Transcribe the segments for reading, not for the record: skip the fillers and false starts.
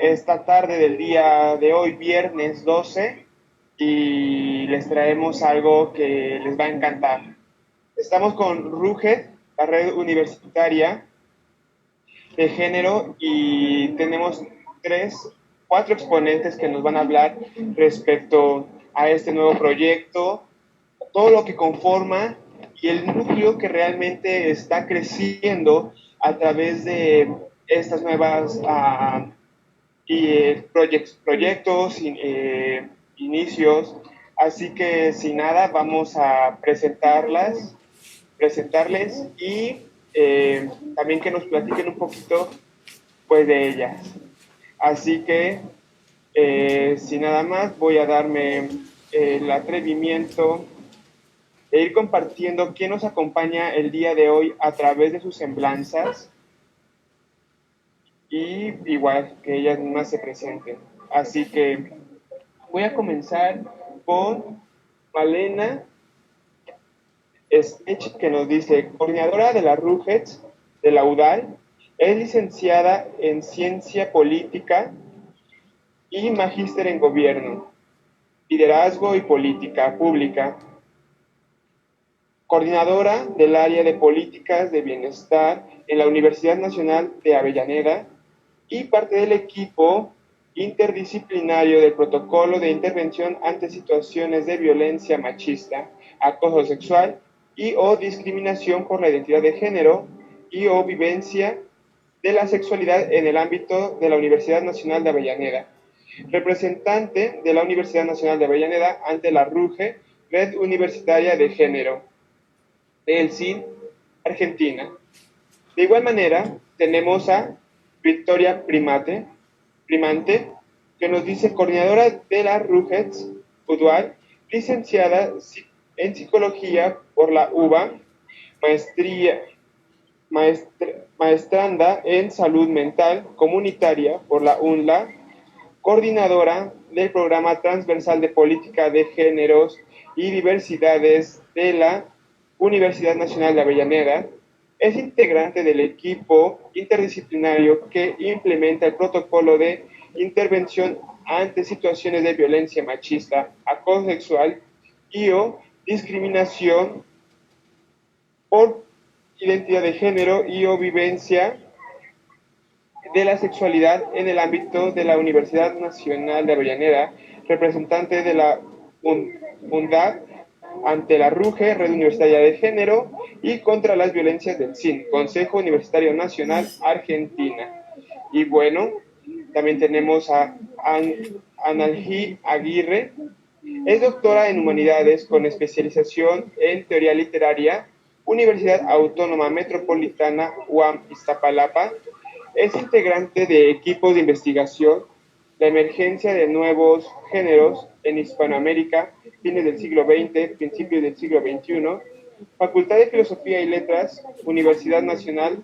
esta tarde del día de hoy, viernes 12, y les traemos algo que les va a encantar. Estamos con RUGED, la red universitaria de género, y tenemos cuatro exponentes que nos van a hablar respecto a este nuevo proyecto, todo lo que conforma y el núcleo que realmente está creciendo a través de estas nuevas proyectos, inicios. Así que sin nada, vamos a presentarles y también que nos platiquen un poquito pues de ellas. Así que sin nada más, voy a darme el atrevimiento de ir compartiendo quién nos acompaña el día de hoy a través de sus semblanzas y igual que ellas mismas se presenten. Así que voy a comenzar con Malena Stech, que nos dice, coordinadora de la RUGETS de la UDAL, es licenciada en Ciencia Política y magíster en Gobierno, Liderazgo y Política Pública, coordinadora del área de políticas de bienestar en la Universidad Nacional de Avellaneda y parte del equipo interdisciplinario del protocolo de intervención ante situaciones de violencia machista, acoso sexual y o discriminación por la identidad de género y o vivencia de la sexualidad en el ámbito de la Universidad Nacional de Avellaneda. Representante de la Universidad Nacional de Avellaneda ante la RUGE, Red Universitaria de Género, del CIN, Argentina. De igual manera, tenemos a Victoria Primante, que nos dice coordinadora de la RUGETS UDUAL, licenciada en Psicología por la UBA, maestranda en Salud Mental Comunitaria por la UNLA, coordinadora del Programa Transversal de Política de Géneros y Diversidades de la Universidad Nacional de Avellaneda. Es integrante del equipo interdisciplinario que implementa el protocolo de intervención ante situaciones de violencia machista, acoso sexual y o discriminación por identidad de género y o vivencia de la sexualidad en el ámbito de la Universidad Nacional de Avellaneda, representante de la UNDAD ante la RUGE, Red Universitaria de Género, y contra las violencias del CIN, Consejo Universitario Nacional Argentina. Y bueno, también tenemos a Analjí Aguirre, es doctora en Humanidades con especialización en Teoría Literaria, Universidad Autónoma Metropolitana UAM Iztapalapa. Es integrante de equipos de investigación, la emergencia de nuevos géneros en Hispanoamérica, fines del siglo XX, principios del siglo XXI, Facultad de Filosofía y Letras, Universidad Nacional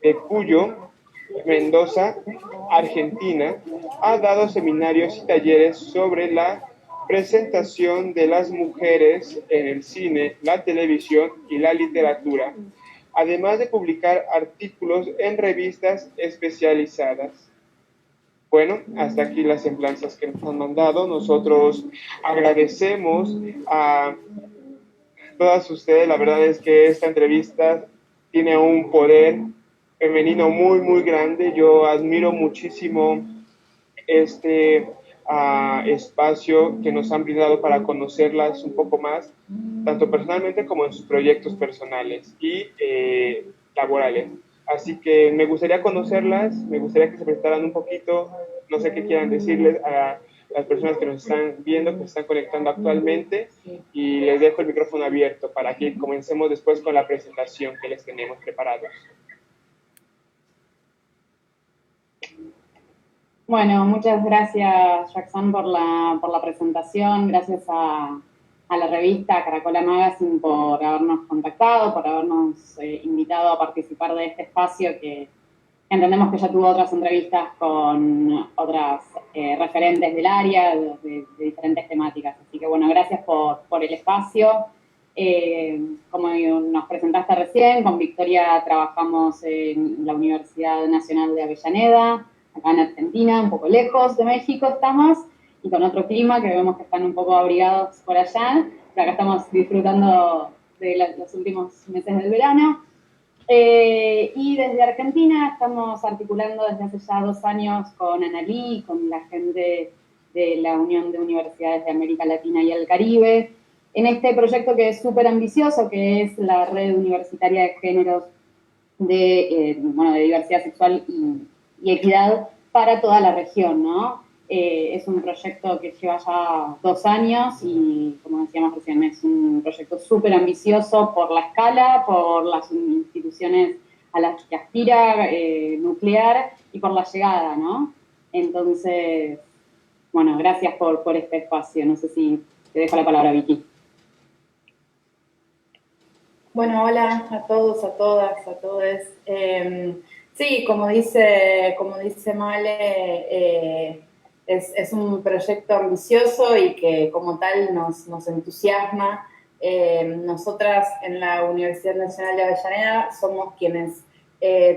de Cuyo, Mendoza, Argentina. Ha dado seminarios y talleres sobre la presentación de las mujeres en el cine, la televisión y la literatura, además de publicar artículos en revistas especializadas. Bueno, hasta aquí las semblanzas que nos han mandado. Nosotros agradecemos a todas ustedes. La verdad es que esta entrevista tiene un poder femenino muy, muy grande. Yo admiro muchísimo este espacio que nos han brindado para conocerlas un poco más, tanto personalmente como en sus proyectos personales y laborales. Así que me gustaría conocerlas, me gustaría que se presentaran un poquito, no sé qué quieran decirles a las personas que nos están viendo, que se están conectando actualmente, y les dejo el micrófono abierto para que comencemos después con la presentación que les tenemos preparados. Bueno, muchas gracias, Jackson, por la presentación. Gracias a la revista Caracola Magazine por habernos contactado, por habernos invitado a participar de este espacio que entendemos que ya tuvo otras entrevistas con otras referentes del área, de diferentes temáticas. Así que, bueno, gracias por el espacio. Como nos presentaste recién, con Victoria trabajamos en la Universidad Nacional de Avellaneda. acá en Argentina, un poco lejos de México estamos, y con otro clima que vemos que están un poco abrigados por allá, pero acá estamos disfrutando de los últimos meses del verano. Y desde Argentina estamos articulando desde hace ya 2 años con Analí, con la gente de la Unión de Universidades de América Latina y el Caribe, en este proyecto que es súper ambicioso, que es la Red Universitaria de Géneros de diversidad sexual y equidad para toda la región, ¿no? Es un proyecto que lleva ya 2 años y, como decíamos recién, es un proyecto súper ambicioso por la escala, por las instituciones a las que aspira, nuclear, y por la llegada, ¿no? Entonces, bueno, gracias por este espacio. No sé si te dejo la palabra, Vicky. Bueno, hola a todos, a todas, a todos. Sí, como dice Male, es un proyecto ambicioso y que como tal nos entusiasma. Nosotras en la Universidad Nacional de Avellaneda somos quienes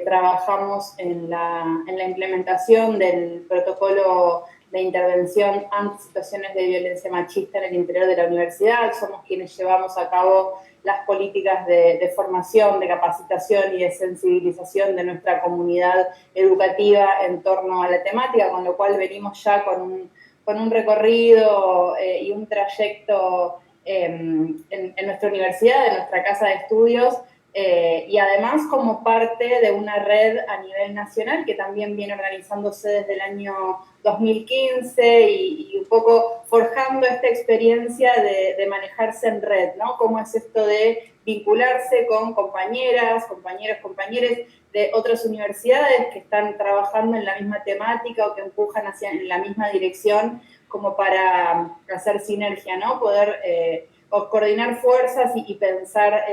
trabajamos en la implementación del protocolo de intervención ante situaciones de violencia machista en el interior de la universidad. Somos quienes llevamos a cabo las políticas de formación, de capacitación y de sensibilización de nuestra comunidad educativa en torno a la temática, con lo cual venimos ya con un recorrido y un trayecto en nuestra universidad, en nuestra casa de estudios, y además como parte de una red a nivel nacional que también viene organizándose desde el año 2015 y un poco forjando esta experiencia de manejarse en red, ¿no? Cómo es esto de vincularse con compañeras, compañeros, compañeres de otras universidades que están trabajando en la misma temática o que empujan en la misma dirección, como para hacer sinergia, ¿no? Poder coordinar fuerzas y pensar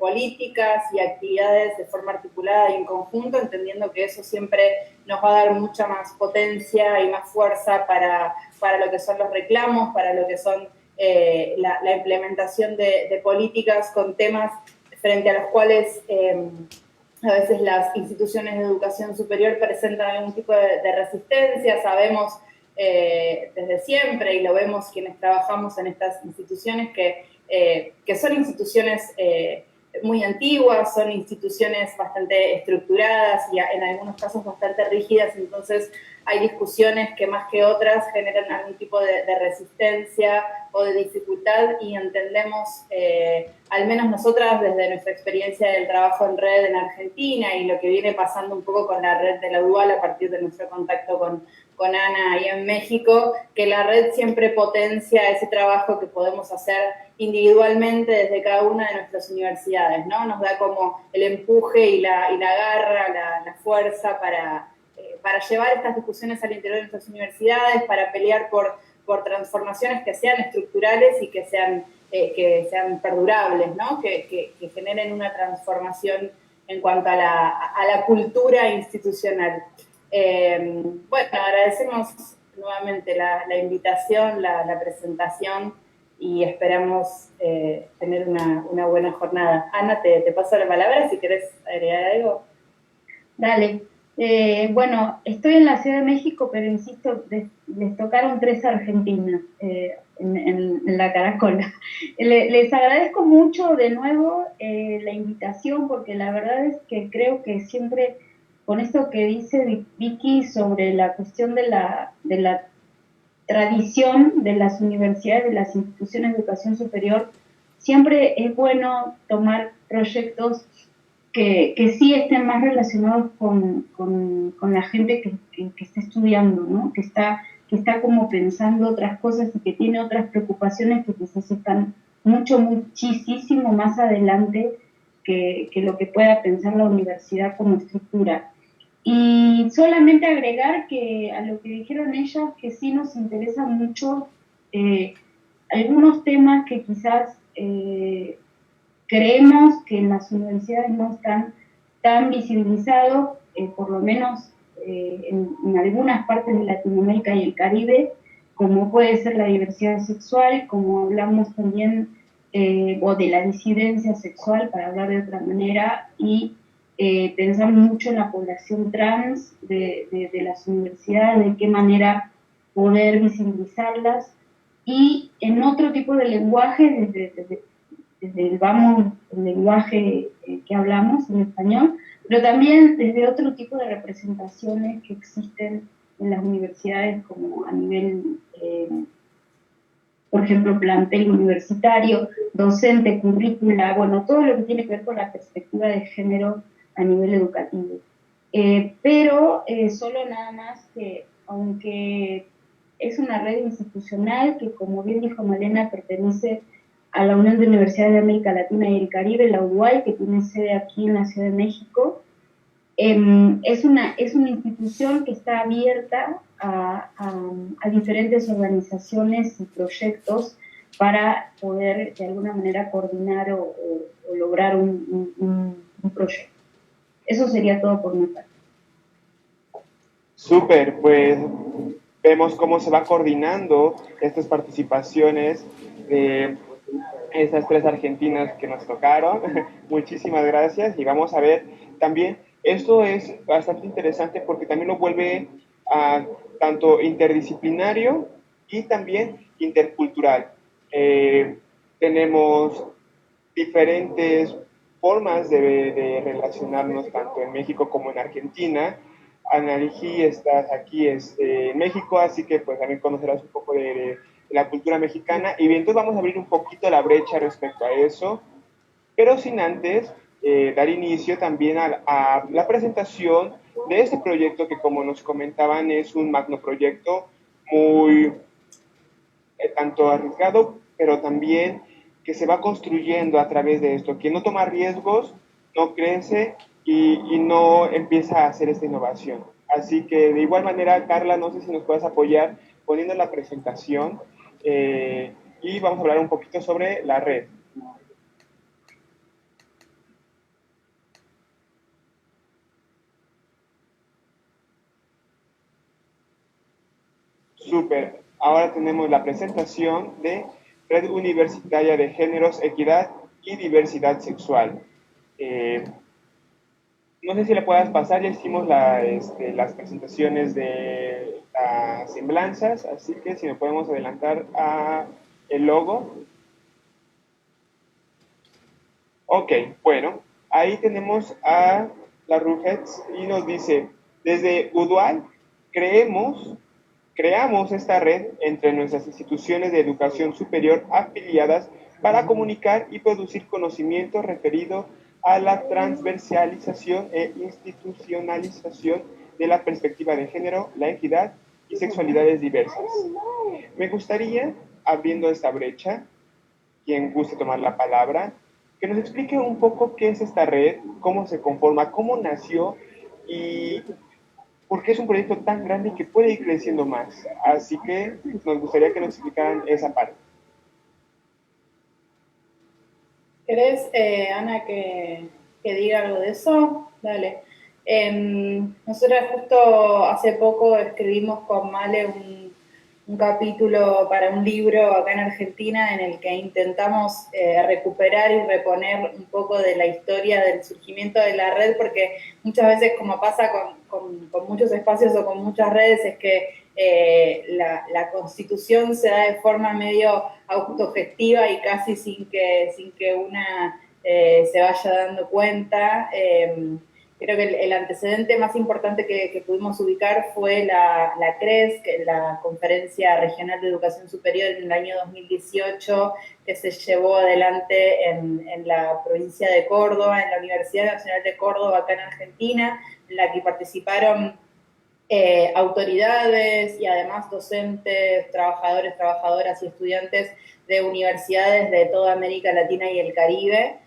políticas y actividades de forma articulada y en conjunto, entendiendo que eso siempre nos va a dar mucha más potencia y más fuerza para lo que son los reclamos, para lo que son la implementación de políticas con temas frente a los cuales a veces las instituciones de educación superior presentan algún tipo de resistencia. Sabemos desde siempre, y lo vemos quienes trabajamos en estas instituciones, que son instituciones muy antiguas, son instituciones bastante estructuradas y en algunos casos bastante rígidas, entonces hay discusiones que más que otras generan algún tipo de resistencia o de dificultad, y entendemos, al menos nosotras desde nuestra experiencia del trabajo en red en Argentina y lo que viene pasando un poco con la red de la UAL a partir de nuestro contacto con Ana ahí en México, que la red siempre potencia ese trabajo que podemos hacer individualmente desde cada una de nuestras universidades, ¿no? Nos da como el empuje y la garra, la fuerza para llevar estas discusiones al interior de nuestras universidades, para pelear por transformaciones que sean estructurales y que sean perdurables, ¿no? Que generen una transformación en cuanto a la cultura institucional. Bueno, agradecemos nuevamente la invitación, la presentación, y esperamos tener una buena jornada. Ana, te paso la palabra si querés agregar algo. Dale. Bueno, estoy en la Ciudad de México, pero insisto, les tocaron 3 argentinas en la Caracola. Les agradezco mucho de nuevo la invitación, porque la verdad es que creo que siempre, con esto que dice Vicky sobre la cuestión de la tradición de las universidades, de las instituciones de educación superior, siempre es bueno tomar proyectos que sí estén más relacionados con la gente que está estudiando, ¿no? Que está como pensando otras cosas y que tiene otras preocupaciones que quizás están muchísimo más adelante que lo que pueda pensar la universidad como estructura. Y solamente agregar que a lo que dijeron ellas, que sí nos interesa mucho algunos temas que quizás creemos que en las universidades no están tan visibilizados, por lo menos en algunas partes de Latinoamérica y el Caribe, como puede ser la diversidad sexual, como hablamos también, o de la disidencia sexual, para hablar de otra manera, y pensamos mucho en la población trans de las universidades, de qué manera poder visibilizarlas, y en otro tipo de lenguaje, desde el lenguaje que hablamos en español, pero también desde otro tipo de representaciones que existen en las universidades, como a nivel, por ejemplo, plantel universitario, docente, currícula, bueno, todo lo que tiene que ver con la perspectiva de género a nivel educativo. Pero solo nada más que, aunque es una red institucional que, como bien dijo Malena, pertenece a la Unión de Universidades de América Latina y el Caribe, la UAI, que tiene sede aquí en la Ciudad de México, es una institución que está abierta a diferentes organizaciones y proyectos para poder de alguna manera coordinar o lograr un proyecto. Eso sería todo por mi parte. Súper, pues vemos cómo se va coordinando estas participaciones de estas 3 argentinas que nos tocaron. Muchísimas gracias, y vamos a ver también, esto es bastante interesante porque también lo vuelve tanto interdisciplinario y también intercultural. Tenemos diferentes formas de relacionarnos tanto en México como en Argentina. Analigi, estás aquí en México, así que pues también conocerás un poco de la cultura mexicana, y bien, entonces vamos a abrir un poquito la brecha respecto a eso, pero sin antes dar inicio también a la presentación de este proyecto que, como nos comentaban, es un magno proyecto muy tanto arriesgado, pero también que se va construyendo a través de esto. Quien no toma riesgos no crece y no empieza a hacer esta innovación. Así que de igual manera, Carla, no sé si nos puedes apoyar poniendo la presentación, y vamos a hablar un poquito sobre la red. Súper. Ahora tenemos la presentación de Red Universitaria de Géneros, Equidad y Diversidad Sexual. No sé si le puedas pasar, ya hicimos las presentaciones de las semblanzas, así que si me podemos adelantar a el logo. Ok, bueno, ahí tenemos a la Rujets y nos dice, desde UDUAL creamos esta red entre nuestras instituciones de educación superior afiliadas para comunicar y producir conocimiento referido a la transversalización e institucionalización de la perspectiva de género, la equidad y sexualidades diversas. Me gustaría, abriendo esta brecha, quien guste tomar la palabra, que nos explique un poco qué es esta red, cómo se conforma, cómo nació y por qué es un proyecto tan grande y que puede ir creciendo más. Así que nos gustaría que nos explicaran esa parte. ¿Querés, Ana, que diga algo de eso? Dale. Nosotros justo hace poco escribimos con Male un capítulo para un libro acá en Argentina en el que intentamos recuperar y reponer un poco de la historia del surgimiento de la red, porque muchas veces, como pasa con muchos espacios o con muchas redes, es que la constitución se da de forma medio autogestiva y casi sin que una se vaya dando cuenta. Creo que el antecedente más importante que pudimos ubicar fue la CRES, que es la Conferencia Regional de Educación Superior en el año 2018, que se llevó adelante en la provincia de Córdoba, en la Universidad Nacional de Córdoba, acá en Argentina, en la que participaron autoridades y además docentes, trabajadores, trabajadoras y estudiantes de universidades de toda América Latina y el Caribe.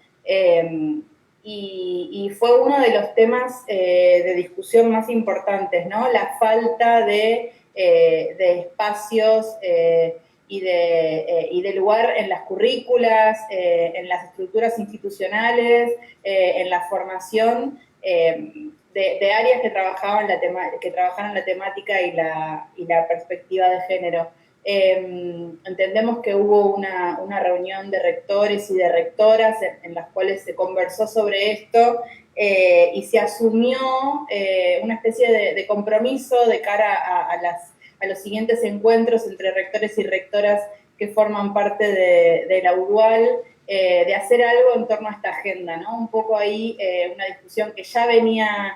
Y fue uno de los temas de discusión más importantes, ¿no? La falta de espacios y de lugar en las currículas, en las estructuras institucionales, en la formación de áreas que trabajaran la temática y la perspectiva de género. Entendemos que hubo una reunión de rectores y de rectoras en las cuales se conversó sobre esto y se asumió una especie de compromiso de cara a los siguientes encuentros entre rectores y rectoras que forman parte de la UDUAL, de hacer algo en torno a esta agenda, ¿no? Un poco ahí una discusión que ya venía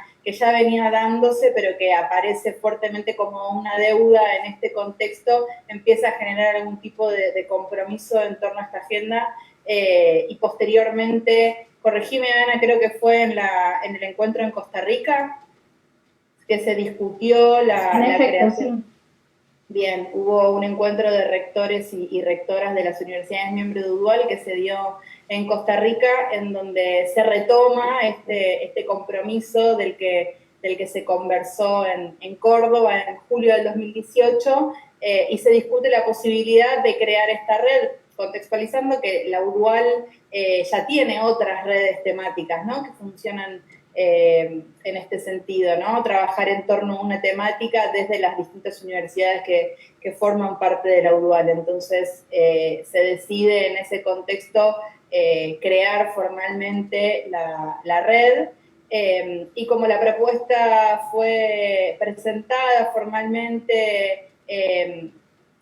dándose, pero que aparece fuertemente como una deuda en este contexto, empieza a generar algún tipo de compromiso en torno a esta agenda, y posteriormente, corregime Ana, creo que fue en el encuentro en Costa Rica, que se discutió la creación. Sí. Bien, hubo un encuentro de rectores y rectoras de las universidades miembros de UDUAL que se dio en Costa Rica, en donde se retoma este compromiso del que se conversó en Córdoba en julio del 2018, y se discute la posibilidad de crear esta red, contextualizando que la UDUAL ya tiene otras redes temáticas, ¿no?, que funcionan en este sentido, ¿no? Trabajar en torno a una temática desde las distintas universidades que forman parte de la UDUAL. Entonces, se decide en ese contexto crear formalmente la red, y como la propuesta fue presentada formalmente,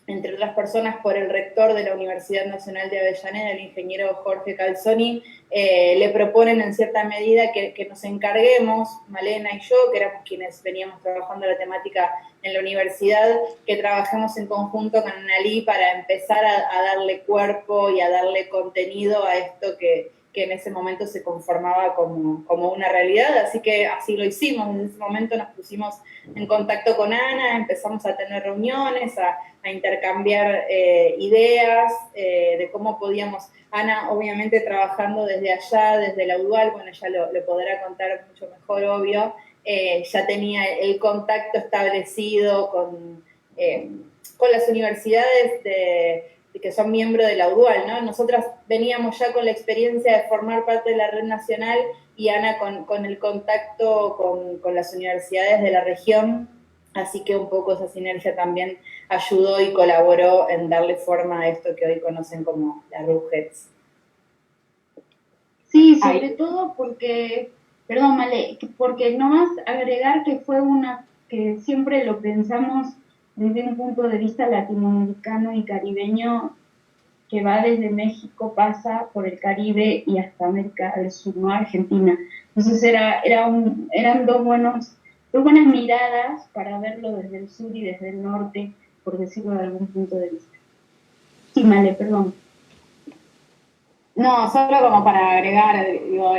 entre otras personas, por el rector de la Universidad Nacional de Avellaneda, el ingeniero Jorge Calzoni, le proponen en cierta medida que nos encarguemos, Malena y yo, que éramos quienes veníamos trabajando la temática en la universidad, que trabajemos en conjunto con Analí para empezar a darle cuerpo y a darle contenido a esto que en ese momento se conformaba como una realidad, así que así lo hicimos. En ese momento nos pusimos en contacto con Ana, empezamos a tener reuniones, a intercambiar ideas de cómo podíamos, Ana obviamente trabajando desde allá, desde la UDUAL, bueno, ella lo podrá contar mucho mejor, obvio, ya tenía el contacto establecido con las universidades que son miembros de la UDUAL, ¿no? Nosotras veníamos ya con la experiencia de formar parte de la red nacional, y Ana con el contacto con las universidades de la región, así que un poco esa sinergia también ayudó y colaboró en darle forma a esto que hoy conocen como la RUGETS. Sí, sobre todo porque, perdón, Male, porque nomás agregar que fue que siempre lo pensamos desde un punto de vista latinoamericano y caribeño, que va desde México, pasa por el Caribe y hasta América del Sur, ¿no? Argentina. Entonces eran dos buenas miradas para verlo desde el sur y desde el norte, por decirlo de algún punto de vista. Sí, Male, perdón. No, solo como para agregar, digo,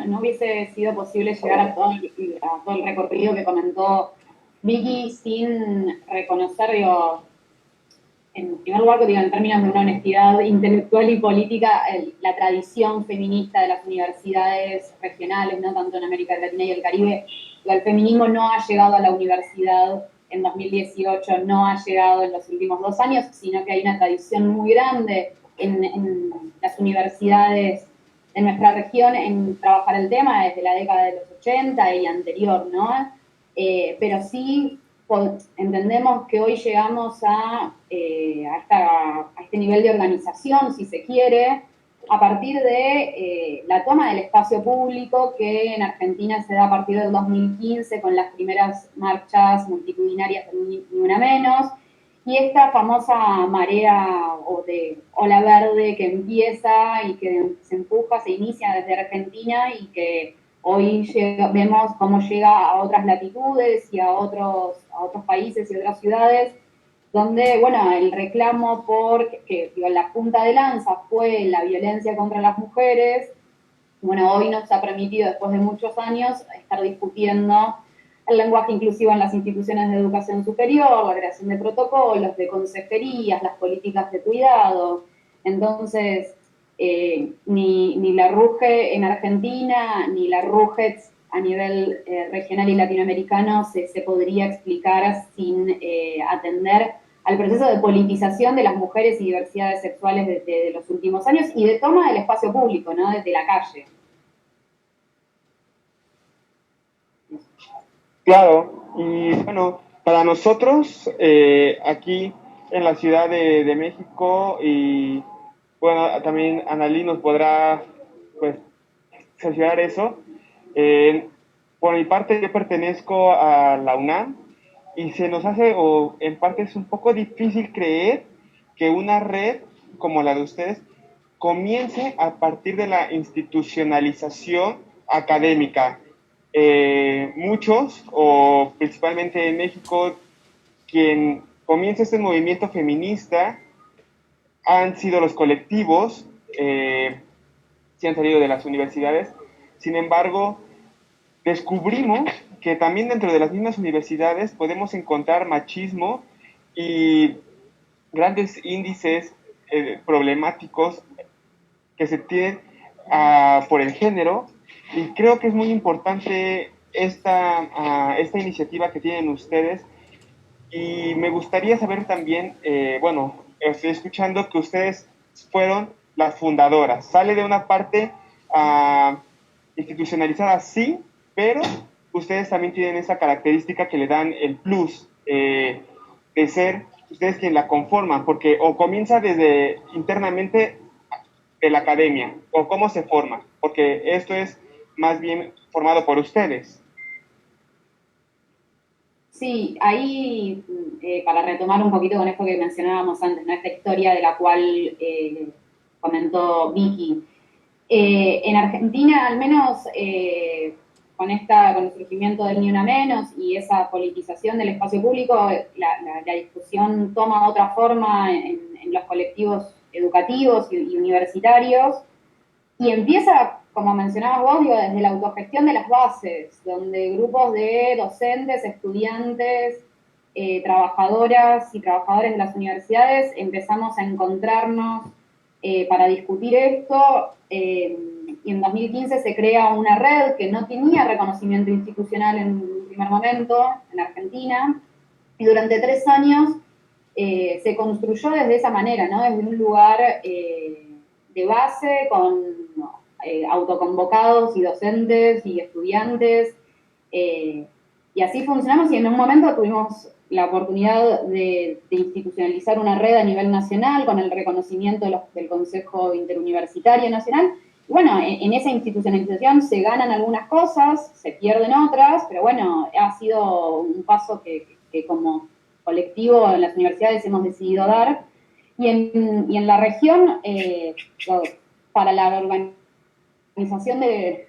no hubiese sido posible llegar a todo el recorrido que comentó Vicky sin reconocer, digo, en primer lugar, digo, en términos de una honestidad intelectual y política, la tradición feminista de las universidades regionales, ¿no?, tanto en América Latina y el Caribe. El feminismo no ha llegado a la universidad en 2018, no ha llegado en los últimos 2 años, sino que hay una tradición muy grande en las universidades de nuestra región en trabajar el tema desde la década de los 80 y anterior, ¿no? Pero sí entendemos que hoy llegamos a este nivel de organización, si se quiere, a partir de la toma del espacio público que en Argentina se da a partir del 2015 con las primeras marchas multitudinarias de Ni Una Menos, y esta famosa marea o de ola verde que empieza y que se empuja, se inicia desde Argentina y que hoy vemos cómo llega a otras latitudes y a otros países y otras ciudades, donde, bueno, el reclamo la punta de lanza fue la violencia contra las mujeres. Bueno, hoy nos ha permitido, después de muchos años, estar discutiendo el lenguaje inclusivo en las instituciones de educación superior, la creación de protocolos, de consejerías, las políticas de cuidado. Entonces, ni la RUGE en Argentina, ni la RUGETS a nivel regional y latinoamericano se podría explicar sin atender al proceso de politización de las mujeres y diversidades sexuales de los últimos años y de toma del espacio público, ¿no?, desde la calle. Claro, y bueno, para nosotros aquí en la Ciudad de México y bueno, también Analí nos podrá pues cerciorar eso. Por mi parte yo pertenezco a la UNAM y se nos hace, o en parte es un poco difícil creer que una red como la de ustedes comience a partir de la institucionalización académica. Muchos, o principalmente en México, quien comienza este movimiento feminista han sido los colectivos, que han salido de las universidades. Sin embargo, descubrimos que también dentro de las mismas universidades podemos encontrar machismo y grandes índices problemáticos que se tienen por el género, y creo que es muy importante esta iniciativa que tienen ustedes. Y me gustaría saber también, bueno, estoy escuchando que ustedes fueron las fundadoras. Sale de una parte institucionalizada, sí, pero ustedes también tienen esa característica que le dan el plus de ser ustedes quien la conforman, porque o comienza desde internamente de la academia, o cómo se forma, porque esto es más bien formado por ustedes. Sí, ahí para retomar un poquito con esto que mencionábamos antes, ¿no? Esta historia de la cual comentó Vicky. En Argentina, al menos con el surgimiento del Ni Una Menos y esa politización del espacio público, la discusión toma otra forma en los colectivos educativos y universitarios, y empieza, como mencionabas vos, digo, desde la autogestión de las bases, donde grupos de docentes, estudiantes, trabajadoras y trabajadores de las universidades empezamos a encontrarnos para discutir esto, y en 2015 se crea una red que no tenía reconocimiento institucional en un primer momento en Argentina, y durante 3 años se construyó desde esa manera, ¿no? Desde un lugar de base con autoconvocados y docentes y estudiantes, y así funcionamos, y en un momento tuvimos la oportunidad de institucionalizar una red a nivel nacional con el reconocimiento del Consejo Interuniversitario Nacional. Y bueno, en esa institucionalización se ganan algunas cosas, se pierden otras, pero bueno, ha sido un paso que como colectivo en las universidades hemos decidido dar. Y en la región, para la organización de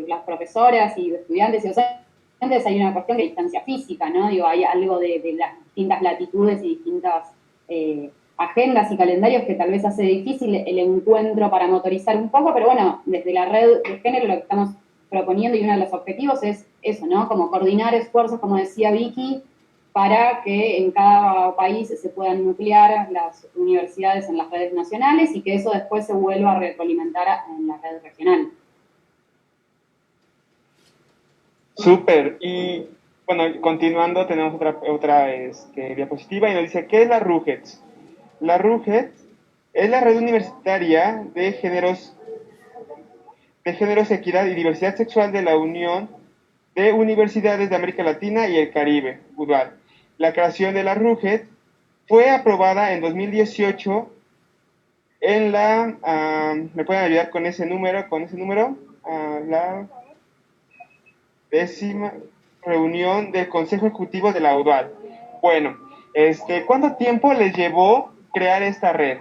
las profesoras y de estudiantes y docentes hay una cuestión de distancia física, ¿no? Digo, hay algo de las distintas latitudes y distintas agendas y calendarios que tal vez hace difícil el encuentro para motorizar un poco, pero bueno, desde la red de género lo que estamos proponiendo y uno de los objetivos es eso, ¿no? Como coordinar esfuerzos, como decía Vicky, para que en cada país se puedan nuclear las universidades en las redes nacionales y que eso después se vuelva a retroalimentar en la red regional. Súper. Y bueno, continuando, tenemos otra diapositiva y nos dice, ¿qué es la RUGETS? La RUGETS es la red universitaria de géneros, equidad y diversidad sexual de la Unión de Universidades de América Latina y el Caribe, UDAL. La creación de la RUGETS fue aprobada en 2018 en ¿me pueden ayudar con ese número? La 10ª reunión del Consejo Ejecutivo de la UDAL. Bueno, ¿cuánto tiempo les llevó crear esta red?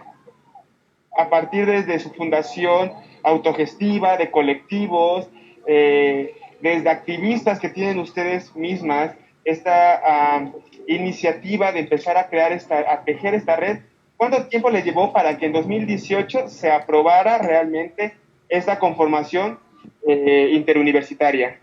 A partir desde su fundación autogestiva, de colectivos, desde activistas que tienen ustedes mismas, esta iniciativa de empezar a crear a tejer esta red. ¿Cuánto tiempo les llevó para que en 2018 se aprobara realmente esta conformación interuniversitaria?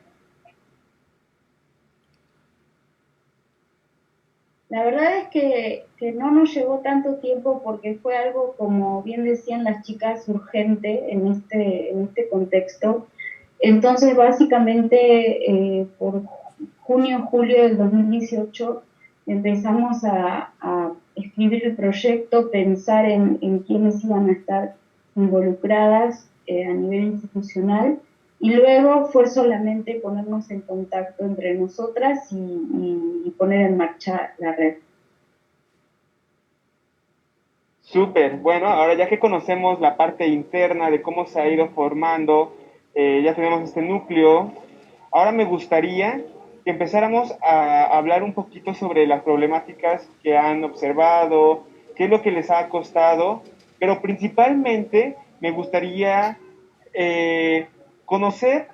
La verdad es que no nos llevó tanto tiempo porque fue algo, como bien decían las chicas, urgente en este contexto. Entonces, básicamente, por junio, julio del 2018 empezamos a escribir el proyecto, pensar en quiénes iban a estar involucradas a nivel institucional, y luego fue solamente ponernos en contacto entre nosotras y poner en marcha la red. Súper, bueno, ahora ya que conocemos la parte interna de cómo se ha ido formando, ya tenemos este núcleo, ahora me gustaría que empezáramos a hablar un poquito sobre las problemáticas que han observado, qué es lo que les ha costado, pero principalmente me gustaría conocer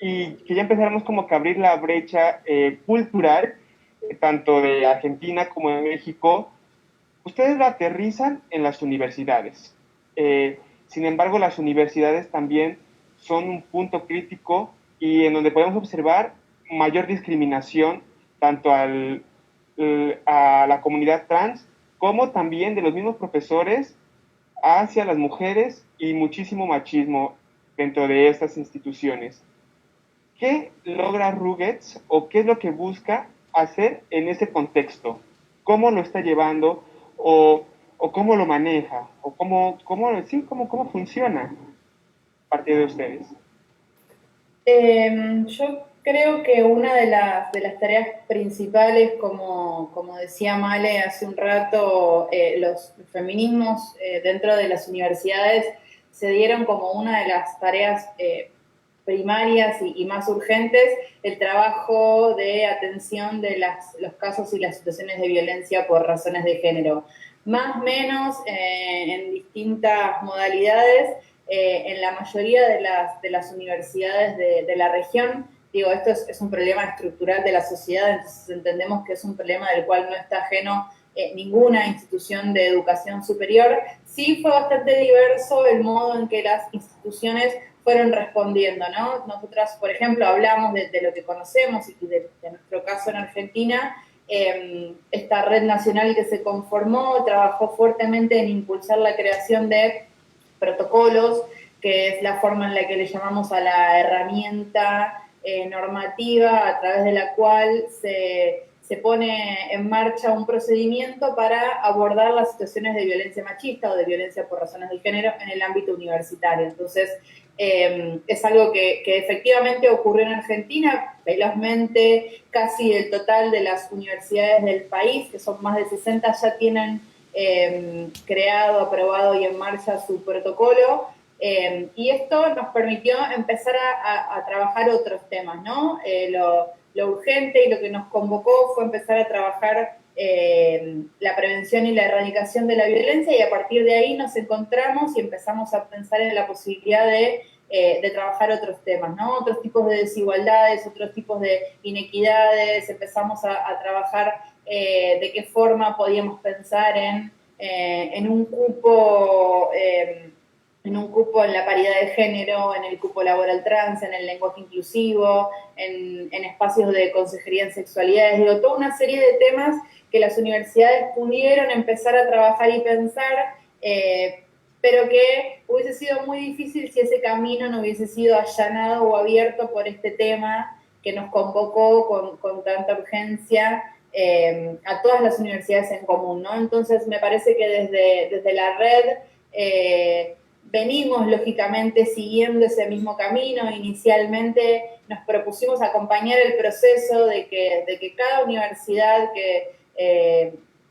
y que ya empezáramos como que a abrir la brecha cultural, tanto de Argentina como de México. Ustedes la aterrizan en las universidades. Sin embargo, las universidades también son un punto crítico y en donde podemos observar mayor discriminación tanto a la comunidad trans como también de los mismos profesores hacia las mujeres y muchísimo machismo dentro de estas instituciones. ¿Qué logra Ruggets o qué es lo que busca hacer en ese contexto? ¿Cómo lo está llevando o cómo lo maneja? ¿O cómo funciona a partir de ustedes? Yo creo que una de las tareas principales, como decía Male hace un rato, los feminismos dentro de las universidades se dieron como una de las tareas primarias y más urgentes, el trabajo de atención de los casos y las situaciones de violencia por razones de género. Más o menos en distintas modalidades, en la mayoría de las universidades de la región. Digo, esto es un problema estructural de la sociedad, entonces entendemos que es un problema del cual no está ajeno ninguna institución de educación superior. Sí fue bastante diverso el modo en que las instituciones fueron respondiendo, ¿no? Nosotras, por ejemplo, hablamos de lo que conocemos y de nuestro caso en Argentina. Esta red nacional que se conformó trabajó fuertemente en impulsar la creación de protocolos, que es la forma en la que le llamamos a la herramienta normativa a través de la cual se pone en marcha un procedimiento para abordar las situaciones de violencia machista o de violencia por razones de género en el ámbito universitario. Entonces, es algo que efectivamente ocurrió en Argentina, velozmente. Casi el total de las universidades del país, que son más de 60, ya tienen creado, aprobado y en marcha su protocolo. Y esto nos permitió empezar a trabajar otros temas, ¿no? Lo urgente y lo que nos convocó fue empezar a trabajar la prevención y la erradicación de la violencia, y a partir de ahí nos encontramos y empezamos a pensar en la posibilidad de trabajar otros temas, ¿no? Otros tipos de desigualdades, otros tipos de inequidades. Empezamos a trabajar de qué forma podíamos pensar en un cupo en la paridad de género, en el cupo laboral trans, en el lenguaje inclusivo, en espacios de consejería en sexualidades. Digo, toda una serie de temas que las universidades pudieron empezar a trabajar y pensar, pero que hubiese sido muy difícil si ese camino no hubiese sido allanado o abierto por este tema que nos convocó con tanta urgencia a todas las universidades en común, ¿no? Entonces me parece que desde la red venimos lógicamente siguiendo ese mismo camino. Inicialmente nos propusimos acompañar el proceso de que cada universidad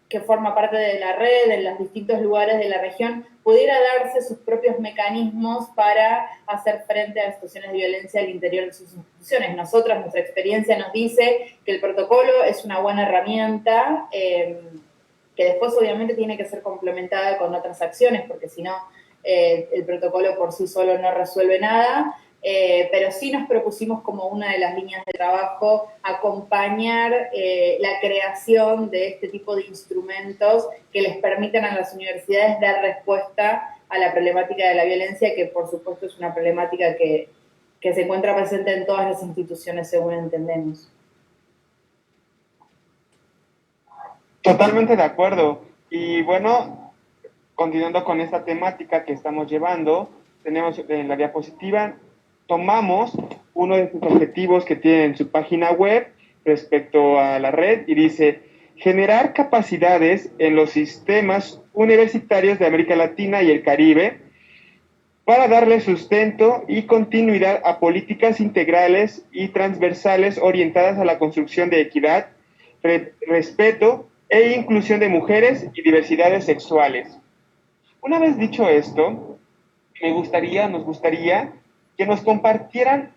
que forma parte de la red en los distintos lugares de la región pudiera darse sus propios mecanismos para hacer frente a situaciones de violencia al interior de sus instituciones. Nosotras, nuestra experiencia nos dice que el protocolo es una buena herramienta, que después obviamente tiene que ser complementada con otras acciones, porque si no, el protocolo por sí solo no resuelve nada, pero sí nos propusimos como una de las líneas de trabajo acompañar la creación de este tipo de instrumentos que les permitan a las universidades dar respuesta a la problemática de la violencia, que por supuesto es una problemática que se encuentra presente en todas las instituciones, según entendemos. Totalmente de acuerdo. Y bueno, continuando con esta temática que estamos llevando, tenemos en la diapositiva, tomamos uno de sus objetivos que tiene en su página web respecto a la red y dice: generar capacidades en los sistemas universitarios de América Latina y el Caribe para darle sustento y continuidad a políticas integrales y transversales orientadas a la construcción de equidad, respeto e inclusión de mujeres y diversidades sexuales. Una vez dicho esto, nos gustaría que nos compartieran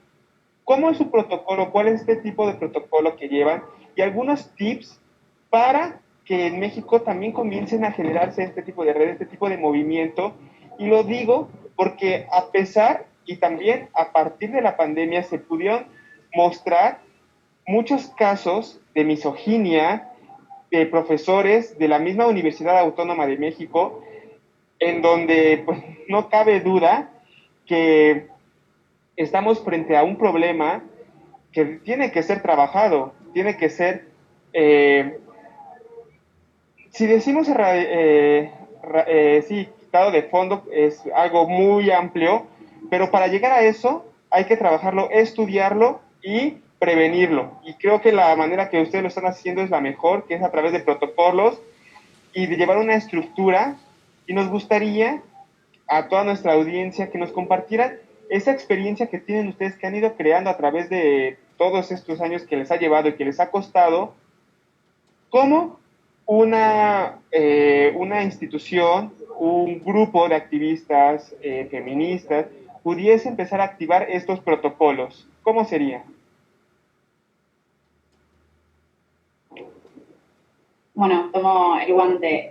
cómo es su protocolo, cuál es este tipo de protocolo que llevan y algunos tips para que en México también comiencen a generarse este tipo de redes, este tipo de movimiento. Y lo digo porque a pesar y también a partir de la pandemia se pudieron mostrar muchos casos de misoginia de profesores de la misma Universidad Autónoma de México, en donde pues, no cabe duda que estamos frente a un problema que tiene que ser trabajado, tiene que ser, si decimos, sí, quitado de fondo, es algo muy amplio, pero para llegar a eso hay que trabajarlo, estudiarlo y prevenirlo. Y creo que la manera que ustedes lo están haciendo es la mejor, que es a través de protocolos y de llevar una estructura. Y nos gustaría a toda nuestra audiencia que nos compartieran esa experiencia que tienen ustedes, que han ido creando a través de todos estos años que les ha llevado y que les ha costado, cómo una institución, un grupo de activistas feministas pudiese empezar a activar estos protocolos. ¿Cómo sería? Bueno, tomo el guante.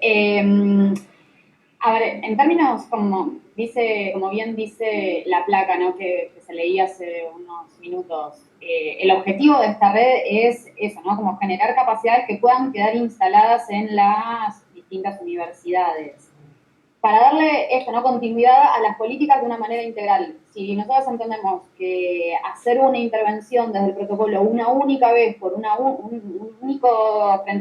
A ver, en términos como bien dice la placa, ¿no? que se leía hace unos minutos, el objetivo de esta red es eso, ¿no? Como generar capacidades que puedan quedar instaladas en las distintas universidades. Para darle esto, ¿no? Continuidad a las políticas de una manera integral. Si nosotros entendemos que hacer una intervención desde el protocolo una única vez por frente a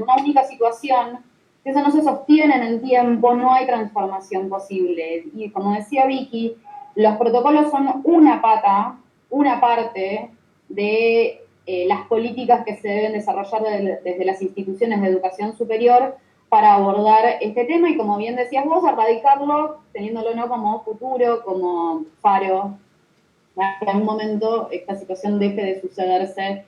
una única situación, si eso no se sostiene en el tiempo, no hay transformación posible. Y como decía Vicky, los protocolos son una parte de las políticas que se deben desarrollar desde las instituciones de educación superior para abordar este tema y, como bien decías vos, erradicarlo teniéndolo no como futuro, como faro, para que en algún momento esta situación deje de sucederse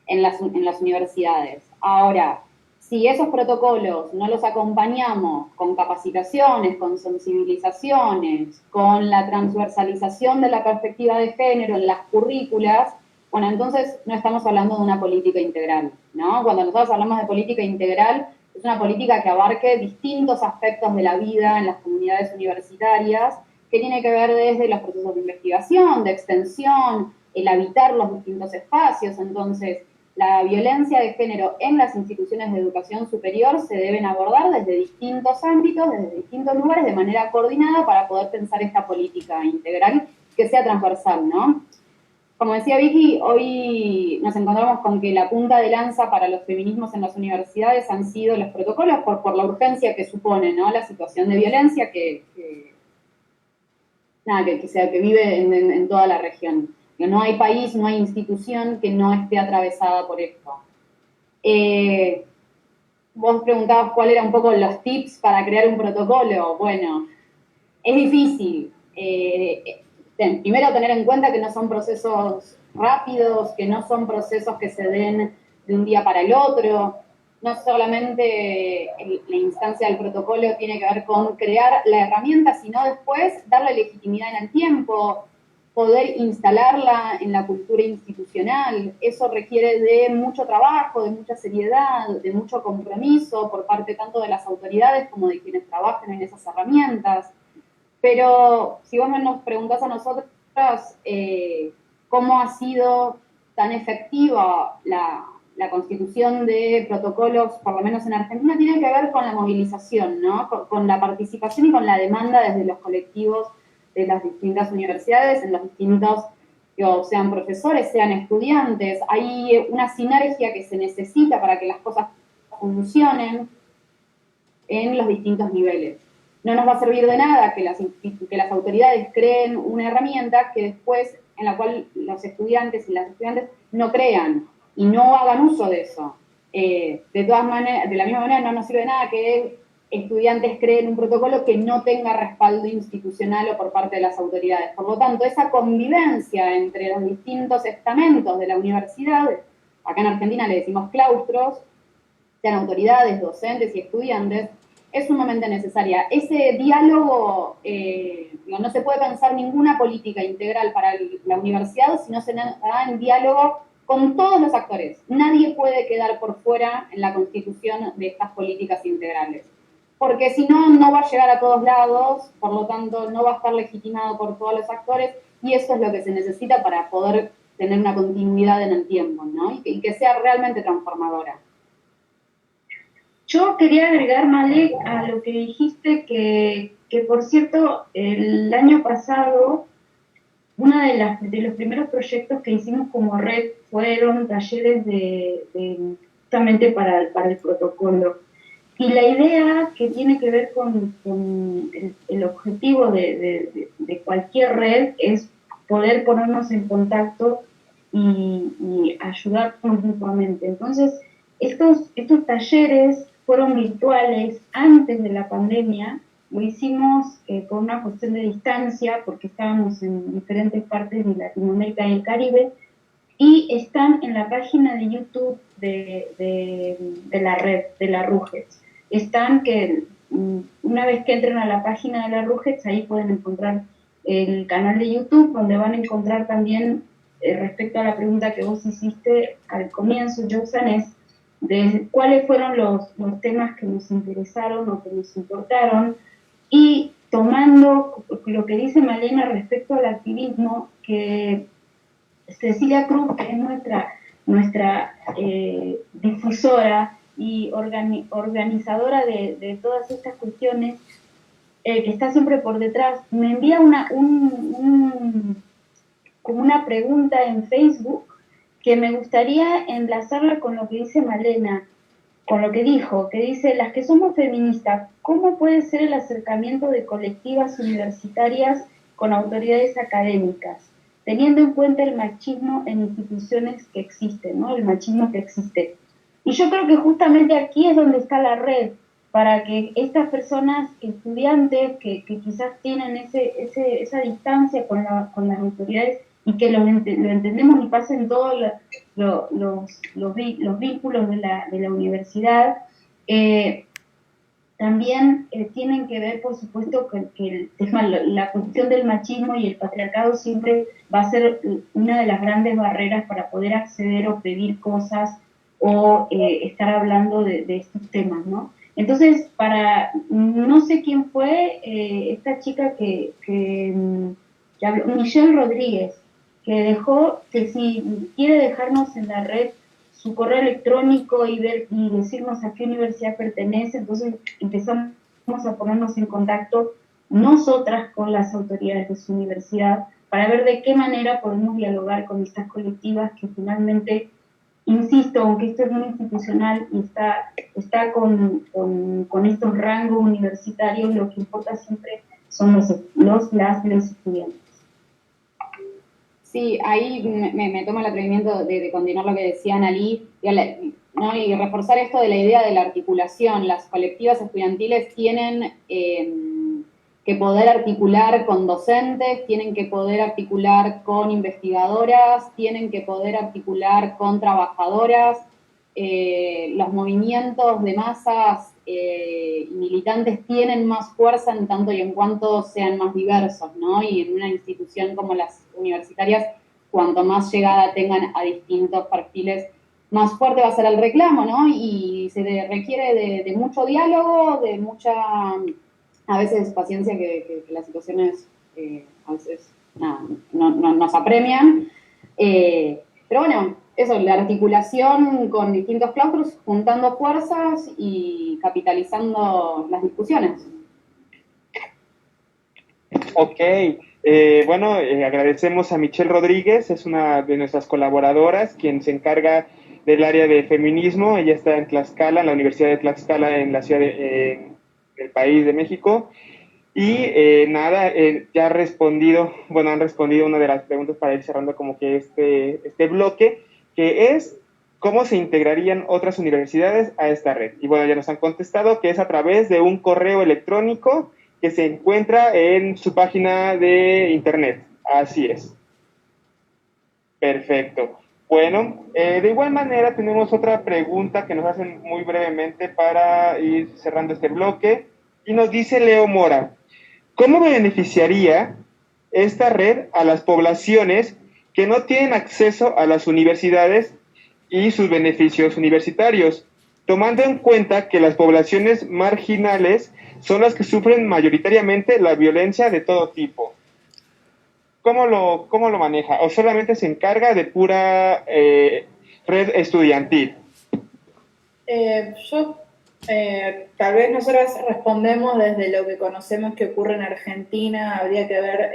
en las universidades. Ahora, si esos protocolos no los acompañamos con capacitaciones, con sensibilizaciones, con la transversalización de la perspectiva de género en las currículas, bueno, entonces no estamos hablando de una política integral, ¿no? Cuando nosotros hablamos de política integral, es una política que abarque distintos aspectos de la vida en las comunidades universitarias, que tiene que ver desde los procesos de investigación, de extensión, el habitar los distintos espacios. Entonces, la violencia de género en las instituciones de educación superior se deben abordar desde distintos ámbitos, desde distintos lugares, de manera coordinada para poder pensar esta política integral que sea transversal, ¿no? Como decía Vicky, hoy nos encontramos con que la punta de lanza para los feminismos en las universidades han sido los protocolos por la urgencia que supone, ¿no? La situación de violencia que vive en toda la región. Que no hay país, no hay institución que no esté atravesada por esto. Vos preguntabas cuál eran un poco los tips para crear un protocolo. Bueno, es difícil. Primero tener en cuenta que no son procesos rápidos, que no son procesos que se den de un día para el otro. No solamente la instancia del protocolo tiene que ver con crear la herramienta, sino después darle legitimidad en el tiempo, poder instalarla en la cultura institucional. Eso requiere de mucho trabajo, de mucha seriedad, de mucho compromiso por parte tanto de las autoridades como de quienes trabajan en esas herramientas. Pero si vos nos preguntás a nosotros cómo ha sido tan efectiva la constitución de protocolos, por lo menos en Argentina, tiene que ver con la movilización, ¿no? Con la participación y con la demanda desde los colectivos de las distintas universidades, en los distintos, sean profesores, sean estudiantes. Hay una sinergia que se necesita para que las cosas funcionen en los distintos niveles. No nos va a servir de nada que las autoridades creen una herramienta que después, en la cual los estudiantes y las estudiantes no crean y no hagan uso de eso. De todas maneras, de la misma manera, no nos sirve de nada que estudiantes creen un protocolo que no tenga respaldo institucional o por parte de las autoridades. Por lo tanto, esa convivencia entre los distintos estamentos de la universidad, acá en Argentina le decimos claustros, sean autoridades, docentes y estudiantes, es sumamente necesaria. Ese diálogo, no se puede pensar ninguna política integral para la universidad si no se da en diálogo con todos los actores. Nadie puede quedar por fuera en la constitución de estas políticas integrales. Porque si no, no va a llegar a todos lados, por lo tanto, no va a estar legitimado por todos los actores, y eso es lo que se necesita para poder tener una continuidad en el tiempo, ¿no? Y que sea realmente transformadora. Yo quería agregar, Male, a lo que dijiste, que por cierto, el año pasado, uno de los primeros proyectos que hicimos como red fueron talleres justamente para el protocolo. Y la idea que tiene que ver con el objetivo de cualquier red es poder ponernos en contacto y ayudarnos mutuamente. Entonces, estos talleres fueron virtuales antes de la pandemia. Lo hicimos por una cuestión de distancia, porque estábamos en diferentes partes de Latinoamérica y el Caribe, y están en la página de YouTube de la red, de la RUGETS. Están que una vez que entren a la página de la RUGETS, ahí pueden encontrar el canal de YouTube, donde van a encontrar también, respecto a la pregunta que vos hiciste al comienzo, Joxan, es de cuáles fueron los temas que nos interesaron o que nos importaron, y tomando lo que dice Malena respecto al activismo, que Cecilia Cruz, que es nuestra difusora y organizadora de todas estas cuestiones, que está siempre por detrás, me envía como una pregunta en Facebook que me gustaría enlazarla con lo que dice Malena, con lo que dijo, que dice: las que somos feministas, ¿cómo puede ser el acercamiento de colectivas universitarias con autoridades académicas, teniendo en cuenta el machismo en instituciones que existen, ¿no? El machismo que existe. Y yo creo que justamente aquí es donde está la red, para que estas personas, estudiantes, que quizás tienen esa distancia con las autoridades, y que lo entendemos y pasen todos los vínculos de la universidad, también tienen que ver, por supuesto, que el tema, la cuestión del machismo y el patriarcado siempre va a ser una de las grandes barreras para poder acceder o pedir cosas o estar hablando de estos temas, ¿no? Entonces, no sé quién fue esta chica que habló, Michelle Rodríguez, que dejó, que si quiere dejarnos en la red su correo electrónico y decirnos a qué universidad pertenece, entonces empezamos a ponernos en contacto nosotras con las autoridades de su universidad para ver de qué manera podemos dialogar con estas colectivas que finalmente, insisto, aunque esto es muy institucional y está con estos rangos universitarios, lo que importa siempre son los estudiantes. Sí, ahí me tomo el atrevimiento de continuar lo que decía Analí, ¿no? Y reforzar esto de la idea de la articulación. Las colectivas estudiantiles tienen que poder articular con docentes, tienen que poder articular con investigadoras, tienen que poder articular con trabajadoras. Los movimientos de masas y militantes tienen más fuerza en tanto y en cuanto sean más diversos, ¿no? Y en una institución como las universitarias, cuanto más llegada tengan a distintos perfiles, más fuerte va a ser el reclamo, ¿no? Y se requiere de mucho diálogo, de mucha, a veces, paciencia, que las situaciones a veces no nos apremian. Pero bueno, eso, la articulación con distintos claustros, juntando fuerzas y capitalizando las discusiones. Ok, bueno, agradecemos a Michelle Rodríguez, es una de nuestras colaboradoras, quien se encarga del área de feminismo. Ella está en Tlaxcala, en la Universidad de Tlaxcala, en la ciudad del país de México. Y ya han respondido una de las preguntas para ir cerrando como que este bloque, que es: ¿cómo se integrarían otras universidades a esta red? Y bueno, ya nos han contestado que es a través de un correo electrónico que se encuentra en su página de internet. Así es. Perfecto. Bueno, de igual manera tenemos otra pregunta que nos hacen muy brevemente para ir cerrando este bloque, y nos dice Leo Mora: ¿cómo beneficiaría esta red a las poblaciones que no tienen acceso a las universidades y sus beneficios universitarios, tomando en cuenta que las poblaciones marginales son las que sufren mayoritariamente la violencia de todo tipo? ¿Cómo lo maneja? ¿O solamente se encarga de pura red estudiantil? Tal vez nosotros respondemos desde lo que conocemos que ocurre en Argentina. Habría que ver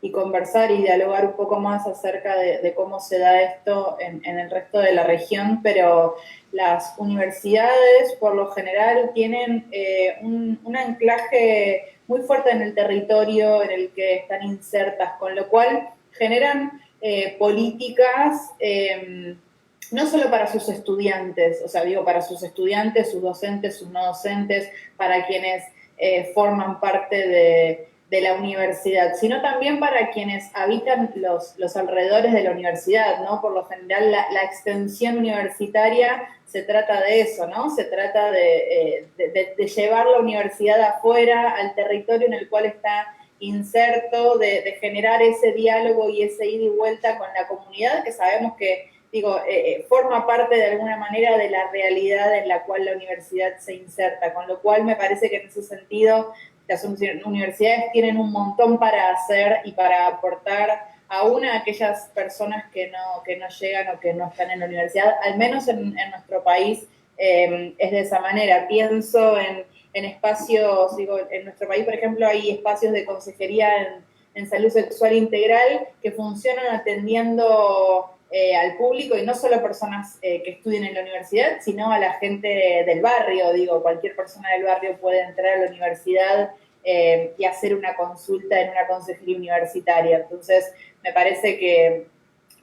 y conversar y dialogar un poco más acerca de cómo se da esto en el resto de la región, pero las universidades por lo general tienen un anclaje muy fuerte en el territorio en el que están insertas, con lo cual generan políticas no solo para sus estudiantes, o sea, digo, para sus estudiantes, sus docentes, sus no docentes, para quienes forman parte de la universidad, sino también para quienes habitan los alrededores de la universidad, ¿no? Por lo general, la extensión universitaria se trata de eso, ¿no? Se trata de llevar la universidad afuera, al territorio en el cual está inserto, de generar ese diálogo y ese ida y vuelta con la comunidad, que sabemos que forma parte de alguna manera de la realidad en la cual la universidad se inserta, con lo cual me parece que en ese sentido las universidades tienen un montón para hacer y para aportar aún a aquellas personas que no llegan o que no están en la universidad, al menos en nuestro país es de esa manera. Pienso en espacios, digo, en nuestro país, por ejemplo, hay espacios de consejería en salud sexual integral que funcionan atendiendo al público, y no solo personas que estudien en la universidad, sino a la gente del barrio. Digo, cualquier persona del barrio puede entrar a la universidad y hacer una consulta en una consejería universitaria. Entonces, me parece que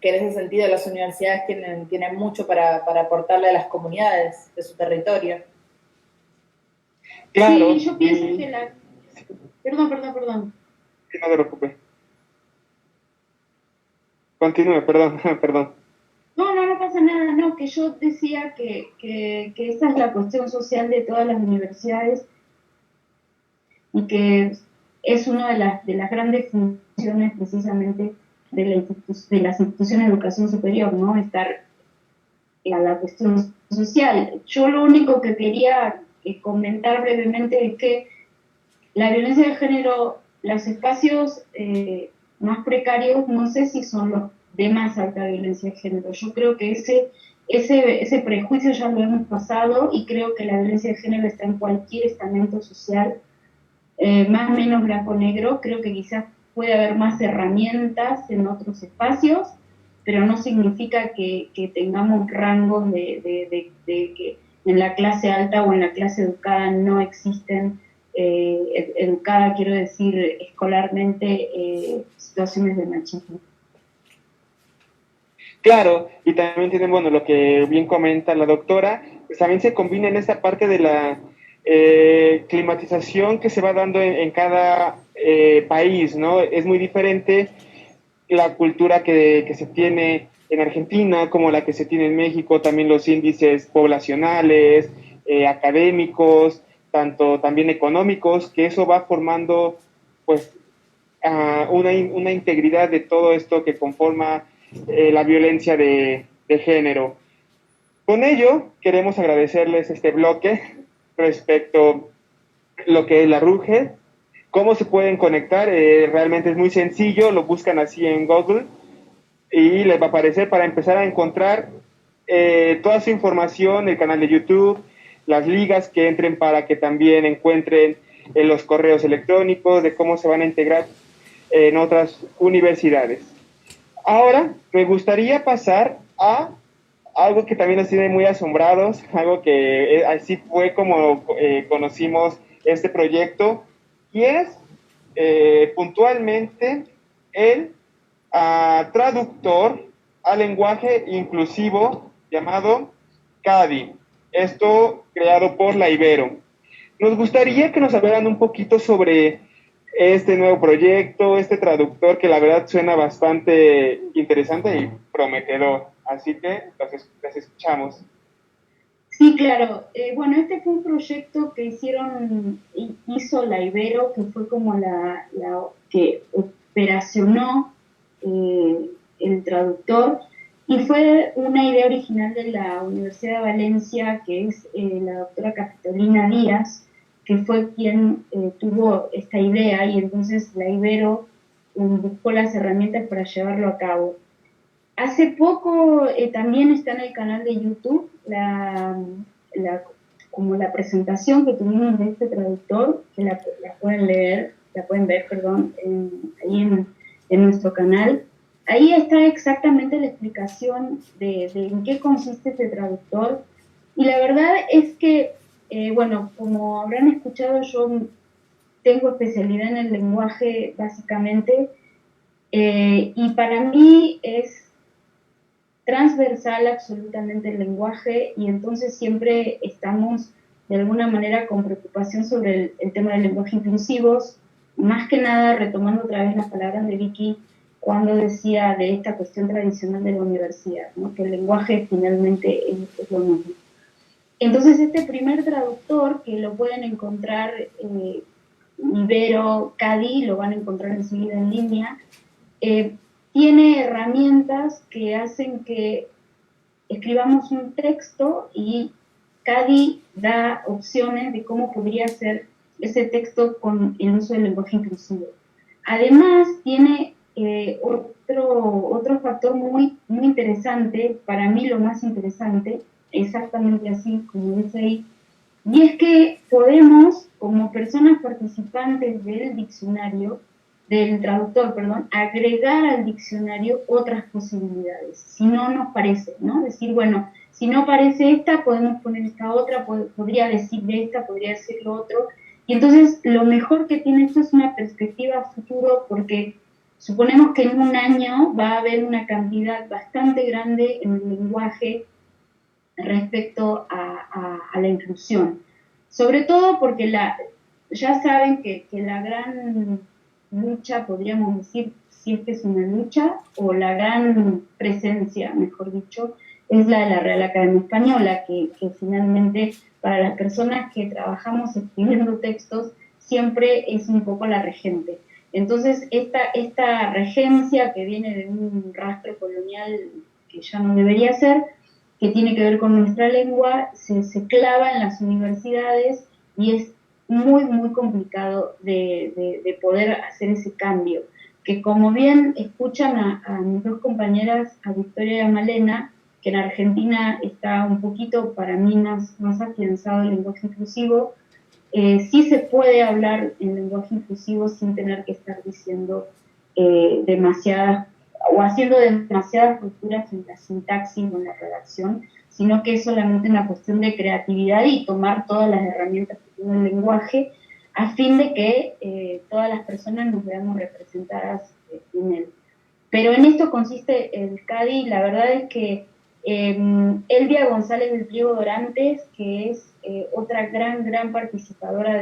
en ese sentido las universidades tienen mucho para aportarle a las comunidades de su territorio. Claro. Sí, yo pienso que la... Perdón. Sí, no te preocupes. Continúe, perdón, perdón. No pasa nada, no, que yo decía que esa es la cuestión social de todas las universidades y que es una de las grandes funciones precisamente de las instituciones de educación superior, ¿no? Estar en la cuestión social. Yo lo único que quería comentar brevemente es que la violencia de género, los espacios más precarios, no sé si son los de más alta violencia de género. Yo creo que ese prejuicio ya lo hemos pasado, y creo que la violencia de género está en cualquier estamento social, más o menos blanco-negro. Creo que quizás puede haber más herramientas en otros espacios, pero no significa que tengamos rangos de que en la clase alta o en la clase educada no existen, educada quiero decir escolarmente, situaciones de machismo. Claro, y también tienen, bueno, lo que bien comenta la doctora, pues también se combina en esta parte de la climatización que se va dando en cada país, ¿no? Es muy diferente la cultura que se tiene en Argentina como la que se tiene en México, también los índices poblacionales, académicos, tanto también económicos, que eso va formando pues una integridad de todo esto que conforma la violencia de género. Con ello, queremos agradecerles este bloque respecto a lo que es la RUGE, cómo se pueden conectar. Realmente es muy sencillo, lo buscan así en Google y les va a aparecer para empezar a encontrar toda su información, el canal de YouTube, las ligas que entren para que también encuentren los correos electrónicos de cómo se van a integrar en otras universidades. Ahora me gustaría pasar a algo que también nos tiene muy asombrados, algo que así fue como conocimos este proyecto, y es puntualmente el traductor al lenguaje inclusivo llamado CADI, esto creado por la Ibero. Nos gustaría que nos hablaran un poquito sobre este nuevo proyecto, este traductor que la verdad suena bastante interesante, y prometedor. Así que los escuchamos. Sí, claro. Bueno, este fue un proyecto que hizo la Ibero, que fue como la que operacionó el traductor, y fue una idea original de la Universidad de Valencia, que es la doctora Capitolina Díaz, que fue quien tuvo esta idea, y entonces la Ibero buscó las herramientas para llevarlo a cabo. Hace poco también está en el canal de YouTube como la presentación que tuvimos de este traductor, que la pueden ver, ahí en nuestro canal. Ahí está exactamente la explicación de en qué consiste este traductor. Y la verdad es que, bueno, como habrán escuchado, yo tengo especialidad en el lenguaje, básicamente, y para mí es transversal absolutamente el lenguaje, y entonces siempre estamos de alguna manera con preocupación sobre el tema del lenguaje inclusivos, más que nada retomando otra vez las palabras de Vicky cuando decía de esta cuestión tradicional de la universidad, ¿no? Que el lenguaje finalmente es lo mismo. Entonces este primer traductor, que lo pueden encontrar, Ibero, Cadi, lo van a encontrar enseguida en línea, tiene herramientas que hacen que escribamos un texto y Cadi da opciones de cómo podría ser ese texto con el uso del lenguaje inclusivo. Además, tiene otro factor muy, muy interesante, para mí lo más interesante, exactamente así como dice ahí, y es que podemos, como personas participantes del diccionario, del traductor, perdón, agregar al diccionario otras posibilidades, si no nos parece, ¿no? Decir, bueno, si no parece esta, podemos poner esta otra, podría decir de esta, podría decir lo otro, y entonces lo mejor que tiene esto es una perspectiva a futuro, porque suponemos que en un año va a haber una cantidad bastante grande en el lenguaje respecto a la inclusión, sobre todo porque ya saben que la gran lucha, podríamos decir, si es que es una lucha, o la gran presencia, mejor dicho, es la de la Real Academia Española, que finalmente para las personas que trabajamos escribiendo textos siempre es un poco la regente. Entonces esta regencia que viene de un rastro colonial que ya no debería ser, que tiene que ver con nuestra lengua, se clava en las universidades y es muy, muy complicado de poder hacer ese cambio. Que como bien escuchan a mis dos compañeras, a Victoria y a Malena, que en Argentina está un poquito para mí más afianzado el lenguaje inclusivo, sí se puede hablar en lenguaje inclusivo sin tener que estar diciendo demasiadas o haciendo demasiadas rupturas en la sintaxis o en la redacción, sino que es solamente una cuestión de creatividad y tomar todas las herramientas que tiene el lenguaje a fin de que todas las personas nos veamos representadas en él. Pero en esto consiste el CADI. La verdad es que Elvia González del Pliego Dorantes, que es otra gran participadora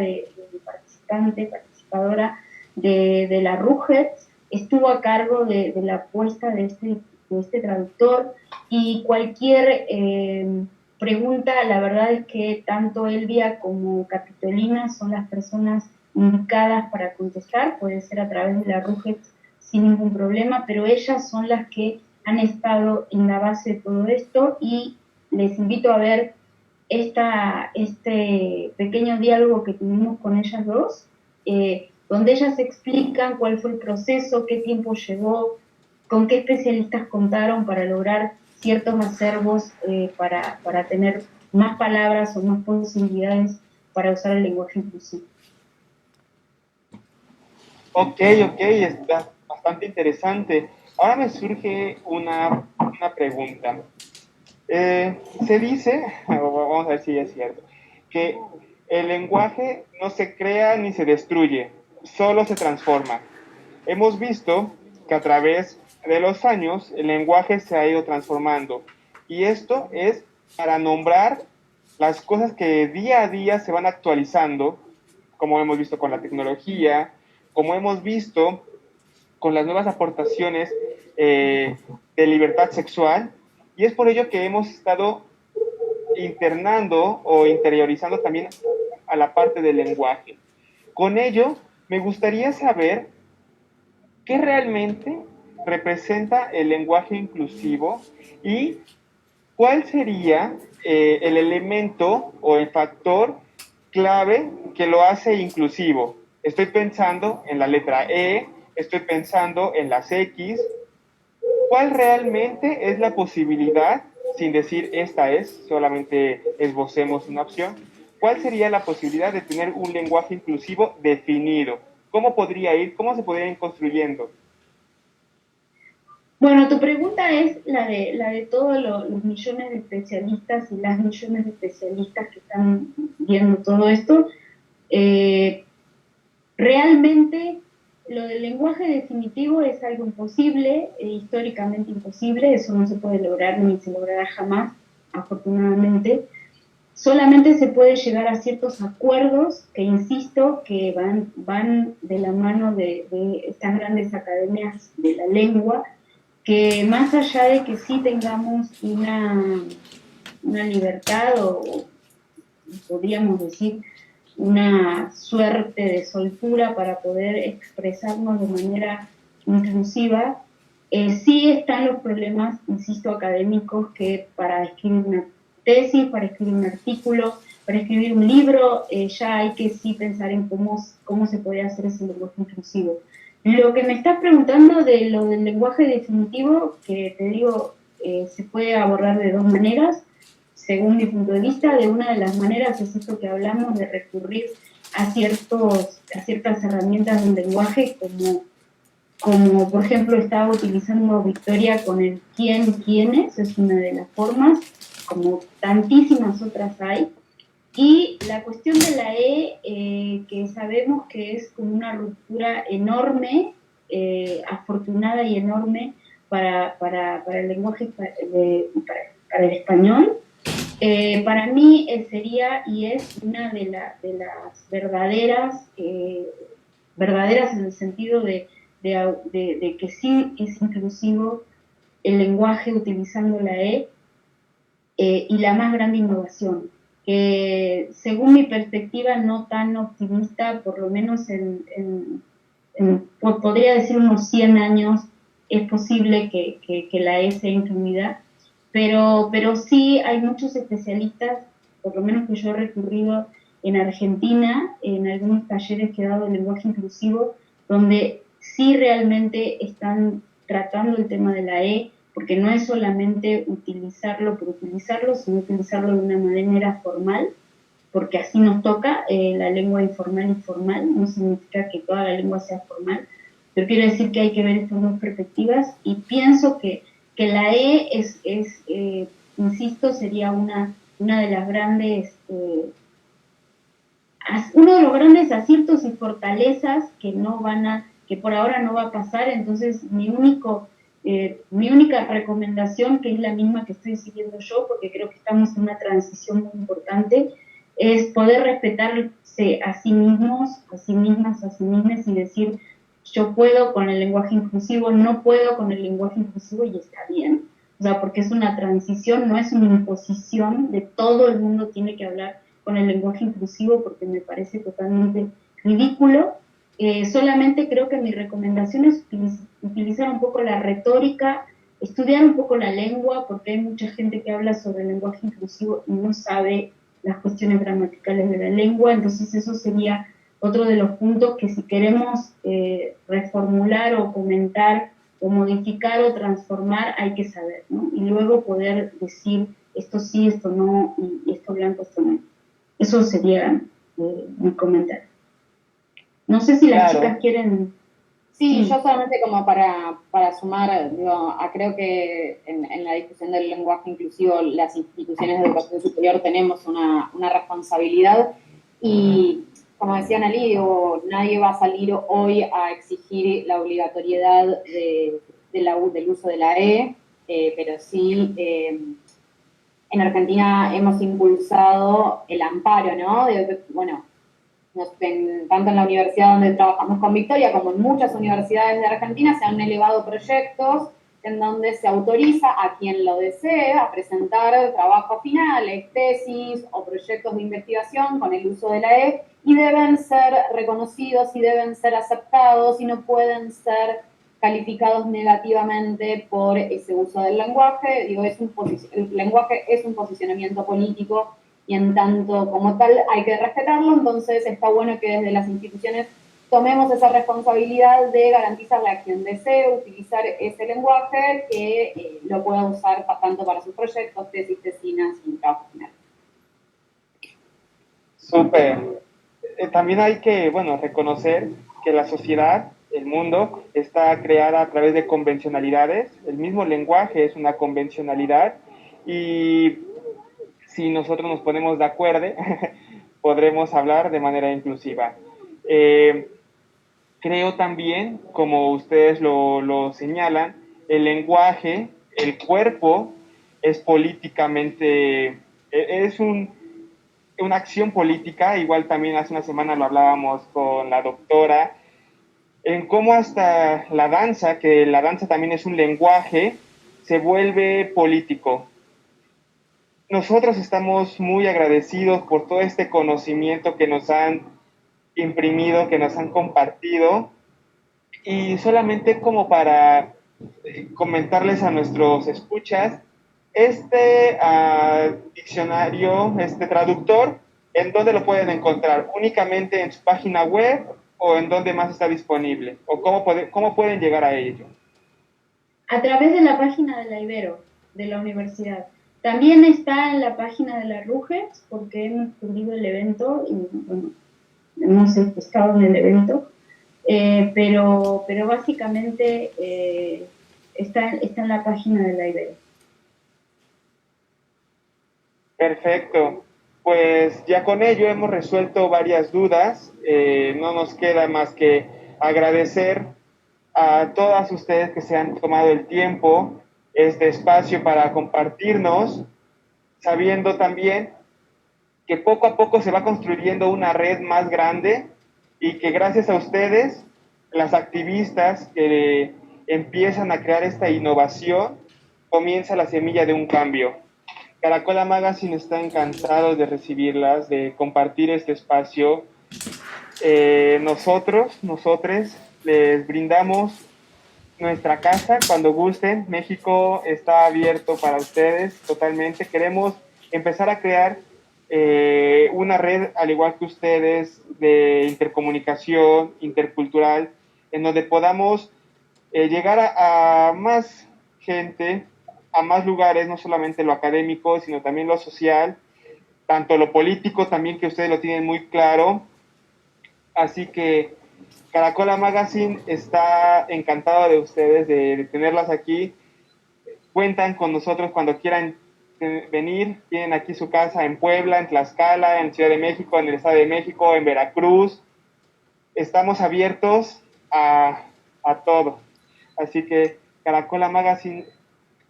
participadora de la RUGET, estuvo a cargo de la puesta de este traductor, y cualquier pregunta, la verdad es que tanto Elvia como Capitolina son las personas indicadas para contestar, puede ser a través de la RUGET sin ningún problema, pero ellas son las que han estado en la base de todo esto, y les invito a ver este pequeño diálogo que tuvimos con ellas dos, donde ellas explican cuál fue el proceso, qué tiempo llevó, con qué especialistas contaron para lograr ciertos acervos para tener más palabras o más posibilidades para usar el lenguaje inclusivo. Ok, está bastante interesante. Ahora me surge una pregunta. Se dice, vamos a ver si es cierto, que el lenguaje no se crea ni se destruye, solo se transforma. Hemos visto que a través de los años el lenguaje se ha ido transformando, y esto es para nombrar las cosas que día a día se van actualizando, como hemos visto con la tecnología, como hemos visto con las nuevas aportaciones de libertad sexual, y es por ello que hemos estado internando o interiorizando también a la parte del lenguaje. Con ello, me gustaría saber qué realmente representa el lenguaje inclusivo y cuál sería el elemento o el factor clave que lo hace inclusivo. Estoy pensando en la letra E, estoy pensando en las X. ¿Cuál realmente es la posibilidad, sin decir esta es, solamente esbocemos una opción, cuál sería la posibilidad de tener un lenguaje inclusivo definido? ¿Cómo podría ir? ¿Cómo se podría ir construyendo? Bueno, tu pregunta es la de todos los millones de especialistas y las millones de especialistas que están viendo todo esto. Realmente lo del lenguaje definitivo es algo imposible, históricamente imposible, eso no se puede lograr ni se logrará jamás, afortunadamente. Solamente se puede llegar a ciertos acuerdos que, insisto, que van de la mano de estas grandes academias de la lengua, que más allá de que sí tengamos una libertad o podríamos decir una suerte de soltura para poder expresarnos de manera inclusiva, sí están los problemas, insisto, académicos, que para escribir una tesis, para escribir un artículo, para escribir un libro, ya hay que sí pensar en cómo se puede hacer ese lenguaje inclusivo. Lo que me estás preguntando de lo del lenguaje definitivo, que te digo, se puede abordar de dos maneras, según mi punto de vista. De una de las maneras es esto que hablamos de recurrir a ciertas herramientas del lenguaje, como por ejemplo estaba utilizando Victoria con el quién, quiénes, es una de las formas, como tantísimas otras hay. Y la cuestión de la E, que sabemos que es como una ruptura enorme, afortunada y enorme para el lenguaje, para el español. Para mí sería y es una de las verdaderas en el sentido de que sí es inclusivo el lenguaje utilizando la E, y la más grande innovación, que según mi perspectiva no tan optimista, por lo menos podría decir unos 100 años, es posible que la E sea incluida, pero sí hay muchos especialistas, por lo menos que yo he recurrido en Argentina, en algunos talleres que he dado de lenguaje inclusivo, donde sí realmente están tratando el tema de la E, porque no es solamente utilizarlo por utilizarlo, sino utilizarlo de una manera formal, porque así nos toca, la lengua informal y formal, no significa que toda la lengua sea formal, pero quiero decir que hay que ver estas dos perspectivas, y pienso que la E insisto, sería una de las grandes, uno de los grandes aciertos y fortalezas que por ahora no va a pasar. Entonces mi única recomendación, que es la misma que estoy siguiendo yo, porque creo que estamos en una transición muy importante, es poder respetarse a sí mismos, a sí mismas, a sí mismas, y decir, yo puedo con el lenguaje inclusivo, no puedo con el lenguaje inclusivo, y está bien. O sea, porque es una transición, no es una imposición de todo el mundo tiene que hablar con el lenguaje inclusivo, porque me parece totalmente ridículo. Solamente creo que mi recomendación es utilizar un poco la retórica, estudiar un poco la lengua, porque hay mucha gente que habla sobre el lenguaje inclusivo y no sabe las cuestiones gramaticales de la lengua. Entonces eso sería otro de los puntos que, si queremos reformular o comentar o modificar o transformar, hay que saber, ¿no? Y luego poder decir esto sí, esto no, y esto blanco, esto no. Eso sería mi comentario. No sé si las chicas quieren... Sí, yo solamente como para sumar, digo, creo que en la discusión del lenguaje inclusivo las instituciones de educación superior tenemos una responsabilidad, y como decía Analí, digo, nadie va a salir hoy a exigir la obligatoriedad del uso de la E, pero sí en Argentina hemos impulsado el amparo, ¿no? Bueno, tanto en la universidad donde trabajamos con Victoria como en muchas universidades de Argentina se han elevado proyectos en donde se autoriza a quien lo desee a presentar trabajos finales, tesis o proyectos de investigación con el uso de la E, y deben ser reconocidos y deben ser aceptados y no pueden ser calificados negativamente por ese uso del lenguaje. Digo, el lenguaje es un posicionamiento político y en tanto como tal hay que respetarlo, entonces está bueno que desde las instituciones tomemos esa responsabilidad de garantizarle a quien desee utilizar ese lenguaje que lo pueda usar tanto para sus proyectos, tesis, tesinas y trabajo final. Súper. También hay que, bueno, reconocer que la sociedad, el mundo, está creada a través de convencionalidades. El mismo lenguaje es una convencionalidad y si nosotros nos ponemos de acuerdo, podremos hablar de manera inclusiva. Creo también, como ustedes lo señalan, el lenguaje, el cuerpo es políticamente, es una acción política. Igual también hace una semana lo hablábamos con la doctora, en cómo hasta la danza, que la danza también es un lenguaje, se vuelve político. Nosotros estamos muy agradecidos por todo este conocimiento que nos han imprimido, que nos han compartido, y solamente como para comentarles a nuestros escuchas, este diccionario, este traductor, ¿en dónde lo pueden encontrar? ¿Únicamente en su página web o en dónde más está disponible? ¿O cómo pueden llegar a ello? A través de la página de la Ibero, de la universidad. También está en la página de la RUGES, porque hemos cubrido el evento y bueno, hemos estado en el evento, pero básicamente está en la página de la Ibero. Perfecto. Pues ya con ello hemos resuelto varias dudas. No nos queda más que agradecer a todas ustedes que se han tomado el tiempo, este espacio para compartirnos, sabiendo también que poco a poco se va construyendo una red más grande y que gracias a ustedes, las activistas que empiezan a crear esta innovación, comienza la semilla de un cambio. Caracola Magazine está encantado de recibirlas, de compartir este espacio. Nosotros les brindamos nuestra casa cuando gusten. México está abierto para ustedes totalmente. Queremos empezar a crear una red, al igual que ustedes, de intercomunicación intercultural, en donde podamos llegar a más gente, a más lugares, no solamente lo académico, sino también lo social, tanto lo político también, que ustedes lo tienen muy claro. Así que Caracola Magazine está encantado de ustedes, de tenerlas aquí. Cuentan con nosotros cuando quieran venir. Tienen aquí su casa en Puebla, en Tlaxcala, en Ciudad de México, en el Estado de México, en Veracruz. Estamos abiertos a todo. Así que Caracola Magazine,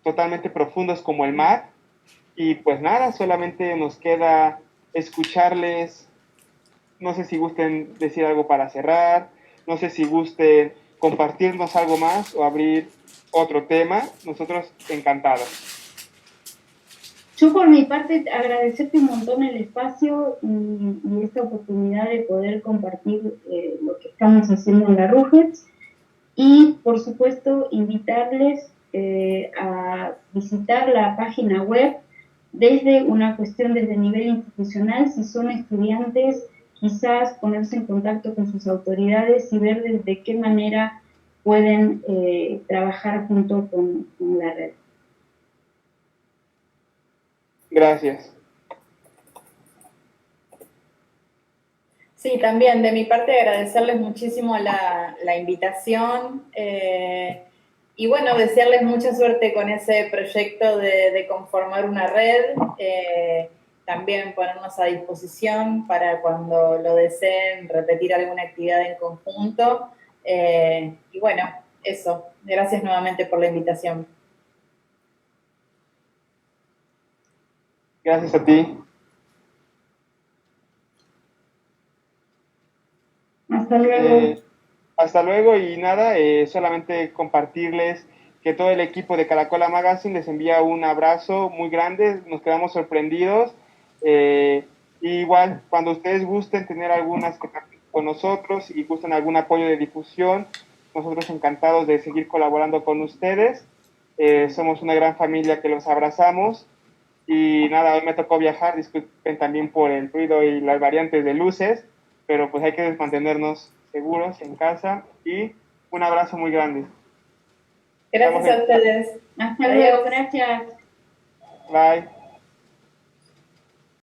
totalmente profundos como el mar. Y pues nada, solamente nos queda escucharles. No sé si gusten decir algo para cerrar, no sé si gusten compartirnos algo más o abrir otro tema. Nosotros encantados. Yo por mi parte agradecerte un montón el espacio y esta oportunidad de poder compartir lo que estamos haciendo en la RUGES y por supuesto invitarles a visitar la página web desde una cuestión desde nivel institucional, si son estudiantes, quizás ponerse en contacto con sus autoridades y ver de qué manera pueden trabajar junto con la red. Gracias. Sí, también de mi parte agradecerles muchísimo la invitación y bueno, desearles mucha suerte con ese proyecto de conformar una red, también ponernos a disposición para cuando lo deseen repetir alguna actividad en conjunto y bueno, eso, gracias nuevamente por la invitación. Gracias a ti. Hasta luego. Hasta luego y nada, solamente compartirles que todo el equipo de Caracola Magazine les envía un abrazo muy grande, nos quedamos sorprendidos. Igual, cuando ustedes gusten tener algunas con nosotros y gusten algún apoyo de difusión, nosotros encantados de seguir colaborando con ustedes. Somos una gran familia que los abrazamos. Y nada, hoy me tocó viajar, disculpen también por el ruido y las variantes de luces, pero pues hay que mantenernos seguros en casa y un abrazo muy grande. Gracias a ustedes. Hasta luego, gracias. Bye.